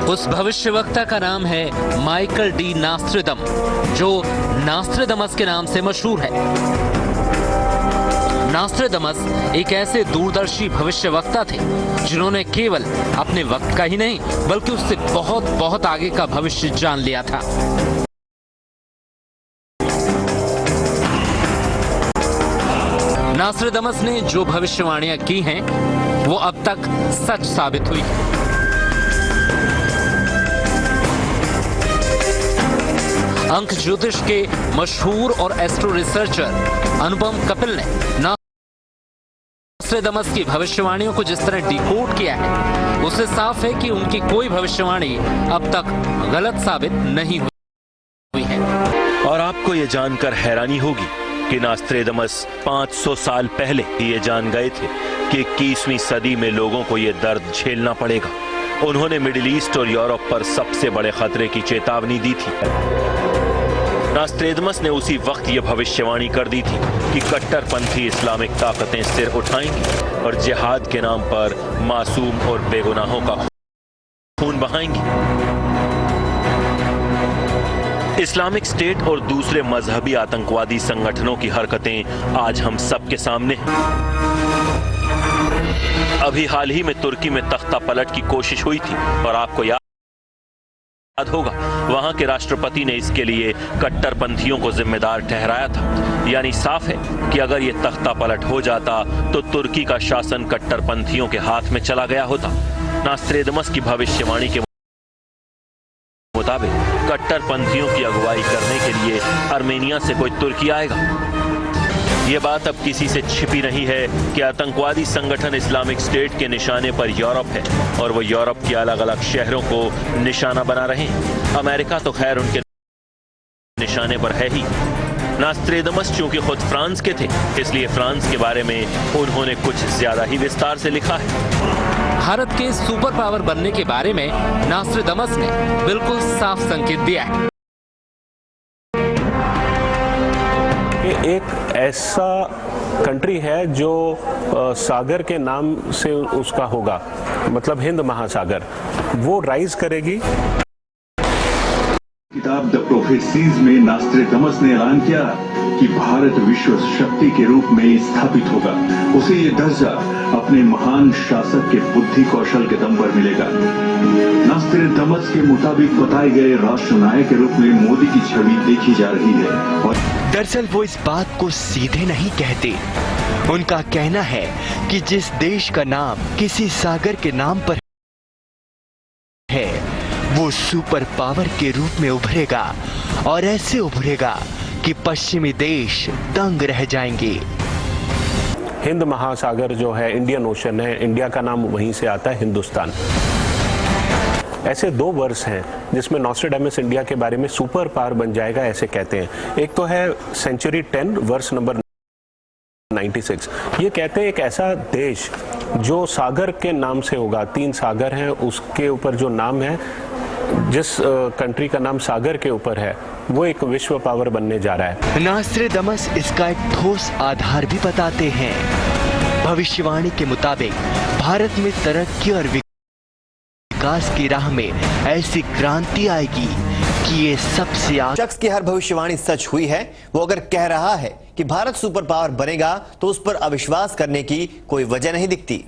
उस भविष्यवक्ता का नाम है माइकल डी नास्ट्रेडम, जो नास्ट्रेडमस के नाम से मशहूर है। नास्ट्रेडमस एक ऐसे दूरदर्शी भविष्यवक्ता थे जिन्होंने केवल अपने वक्त का ही नहीं बल्कि उससे बहुत बहुत आगे का भविष्य जान लिया था। नास्ट्रेडमस ने जो भविष्यवाणियां की हैं वो अब तक सच साबित हुई। अंक ज्योतिष के मशहूर और एस्ट्रो रिसर्चर अनुपम कपिल ने नास्ट्रेडमस की भविष्यवाणियों को जिस तरह डिकोड किया है उससे साफ है कि उनकी कोई भविष्यवाणी अब तक गलत साबित नहीं हुई है। और आपको ये जानकर हैरानी होगी कि नास्ट्रेडमस 500 साल पहले ही ये जान गए थे कि 21वीं सदी में लोगों को ये दर्द झेलना पड़ेगा। उन्होंने मिडिल ईस्ट और यूरोप पर सबसे बड़े खतरे की चेतावनी दी थी। नास्ट्रेडमस ने उसी वक्त ये भविष्यवाणी कर दी थी कि कट्टरपंथी इस्लामिक ताकतें सिर उठाएंगी और जिहाद के नाम पर मासूम और बेगुनाहों का खून बहाएंगी। इस्लामिक स्टेट और दूसरे मजहबी आतंकवादी संगठनों की हरकतें आज हम सबके सामने हैं। अभी हाल ही में तुर्की में तख्ता पलट की कोशिश हुई थी और आपको याद होगा वहां के राष्ट्रपति ने इसके लिए कट्टरपंथियों को जिम्मेदार ठहराया था। यानी साफ है कि अगर ये तख्ता पलट हो जाता तो तुर्की का शासन कट्टरपंथियों के हाथ में चला गया होता। नास्ट्रेडमस की भविष्यवाणी के मुताबिक कट्टरपंथियों की अगुवाई करने के लिए आर्मेनिया से कोई तुर्की आएगा। ये बात अब किसी से छिपी नहीं है कि आतंकवादी संगठन इस्लामिक स्टेट के निशाने पर यूरोप है और वो यूरोप के अलग अलग शहरों को निशाना बना रहे हैं। अमेरिका तो खैर उनके निशाने पर है ही। नास्ट्रेडमस चूंकि खुद फ्रांस के थे इसलिए फ्रांस के बारे में उन्होंने कुछ ज्यादा ही विस्तार से लिखा है। भारत के सुपर पावर बनने के बारे में नास्ट्रेडमस ने बिल्कुल साफ संकेत दिया है। एक ऐसा कंट्री है जो सागर के नाम से उसका होगा, मतलब हिंद महासागर, वो राइज करेगी। किताब द प्रोफेसीज में नास्ट्रेडमस ने ऐलान किया कि भारत विश्व शक्ति के रूप में स्थापित होगा। उसे ये दर्जा अपने महान शासक के बुद्धि कौशल के दम पर मिलेगा। नास्ट्रेडमस के मुताबिक बताए गए राष्ट्र नायक के रूप में मोदी की छवि देखी जा रही है। और दरअसल वो इस बात को सीधे नहीं कहते। उनका कहना है कि जिस देश का नाम किसी सागर के नाम पर है वो सुपर पावर के रूप में उभरेगा और ऐसे उभरेगा कि पश्चिमी देश दंग रह जाएंगे। हिंद महासागर जो है इंडियन ओशन है, इंडिया का नाम वहीं से आता है, हिंदुस्तान। ऐसे दो वर्ष हैं जिसमें नॉस्ट्रेडमस इंडिया के बारे में सुपर पावर बन जाएगा ऐसे कहते हैं। एक तो है सेंचुरी 10 वर्ष नंबर 96। ये कहते हैं एक ऐसा देश जो सागर के नाम से होगा, 3 सागर हैं उसके ऊपर जो नाम है, जिस कंट्री का नाम सागर के ऊपर है वो एक विश्व पावर बनने जा रहा है। नास्ट्रेडमस इसका एक ठोस आधार भी बताते हैं। भविष्यवाणी के मुताबिक भारत में तरक्की और विकास की राह में ऐसी क्रांति आएगी कि ये सबसे शख्स की हर भविष्यवाणी सच हुई है। वो अगर कह रहा है कि भारत सुपर पावर बनेगा तो उस पर अविश्वास करने की कोई वजह नहीं दिखती।